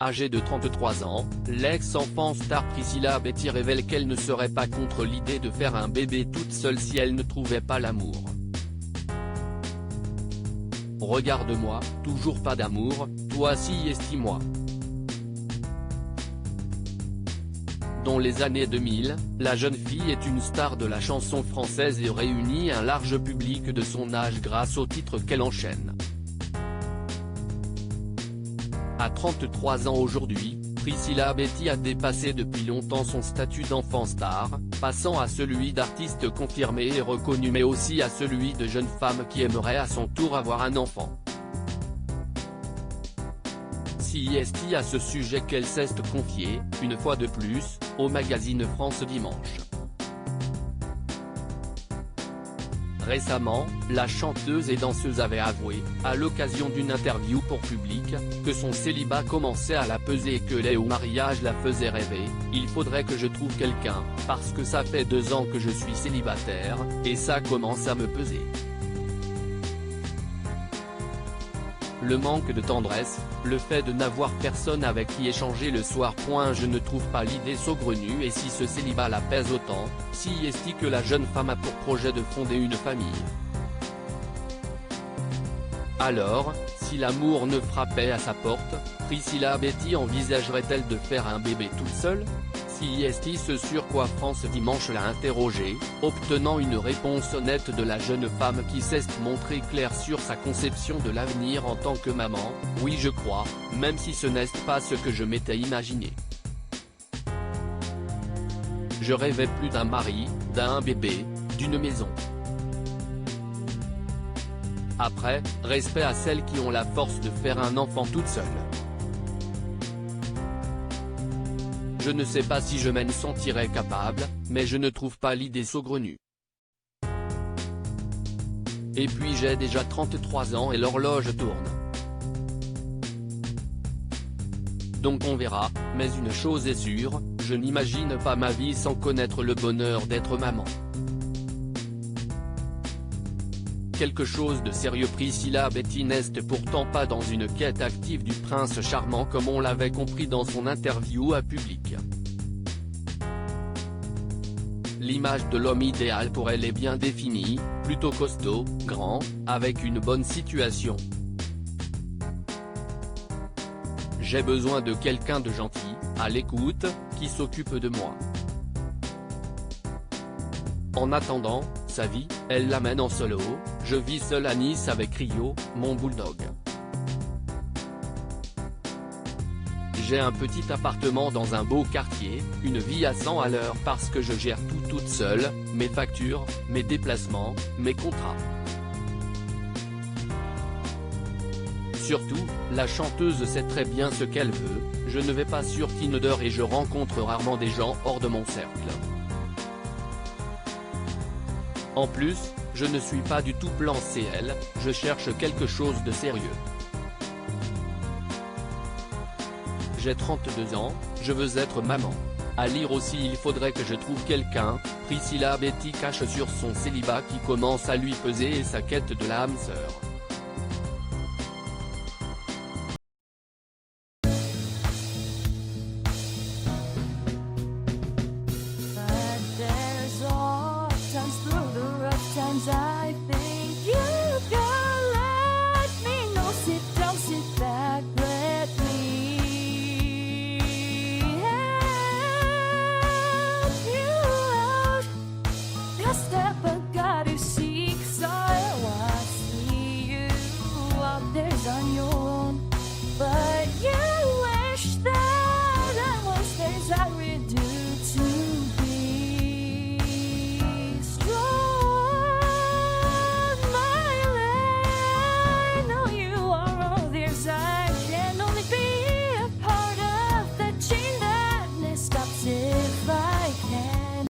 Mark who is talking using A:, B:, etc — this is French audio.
A: Âgée de 33 ans, l'ex-enfant star Priscilla Betty révèle qu'elle ne serait pas contre l'idée de faire un bébé toute seule si elle ne trouvait pas l'amour. Regarde-moi, toujours pas d'amour, toi si estime-moi. Dans les années 2000, la jeune fille est une star de la chanson française et réunit un large public de son âge grâce aux titres qu'elle enchaîne. À 33 ans aujourd'hui, Priscilla Betty a dépassé depuis longtemps son statut d'enfant star, passant à celui d'artiste confirmée et reconnue mais aussi à celui de jeune femme qui aimerait à son tour avoir un enfant. Si est à ce sujet qu'elle s'est confiée, une fois de plus, au magazine France Dimanche. Récemment, la chanteuse et danseuse avait avoué, à l'occasion d'une interview pour Public, que son célibat commençait à la peser et que l'aide au mariage la faisait rêver. Il faudrait que je trouve quelqu'un, parce que ça fait 2 ans que je suis célibataire, et ça commence à me peser. Le manque de tendresse, le fait de n'avoir personne avec qui échanger le soir. Je ne trouve pas l'idée saugrenue et si ce célibat la pèse autant, si est-il que la jeune femme a pour projet de fonder une famille. Alors, si l'amour ne frappait à sa porte, Priscilla Betty envisagerait-elle de faire un bébé toute seule? Si est ce sur quoi France Dimanche l'a interrogée, obtenant une réponse honnête de la jeune femme qui s'est montrée claire sur sa conception de l'avenir en tant que maman: oui je crois, même si ce n'est pas ce que je m'étais imaginé. Je rêvais plus d'un mari, d'un bébé, d'une maison. Après, respect à celles qui ont la force de faire un enfant toute seule. Je ne sais pas si je m'en sentirais capable, mais je ne trouve pas l'idée saugrenue. Et puis j'ai déjà 33 ans et l'horloge tourne. Donc on verra, mais une chose est sûre, je n'imagine pas ma vie sans connaître le bonheur d'être maman. Quelque chose de sérieux. Priscilla Betty n'est pourtant pas dans une quête active du prince charmant comme on l'avait compris dans son interview à Public. L'image de l'homme idéal pour elle est bien définie, plutôt costaud, grand, avec une bonne situation. J'ai besoin de quelqu'un de gentil, à l'écoute, qui s'occupe de moi. En attendant, sa vie, elle la mène en solo. Je vis seul à Nice avec Rio, mon bulldog. J'ai un petit appartement dans un beau quartier, une vie à 100 à l'heure parce que je gère tout toute seule, mes factures, mes déplacements, mes contrats. Surtout, la chanteuse sait très bien ce qu'elle veut, je ne vais pas sur Tinder et je rencontre rarement des gens hors de mon cercle. En plus, je ne suis pas du tout plan CL, je cherche quelque chose de sérieux. J'ai 32 ans, je veux être maman. À lire aussi il faudrait que je trouve quelqu'un. Priscilla Betty cache sur son célibat qui commence à lui peser et sa quête de l'âme sœur.
B: But there's all times through the rough times I think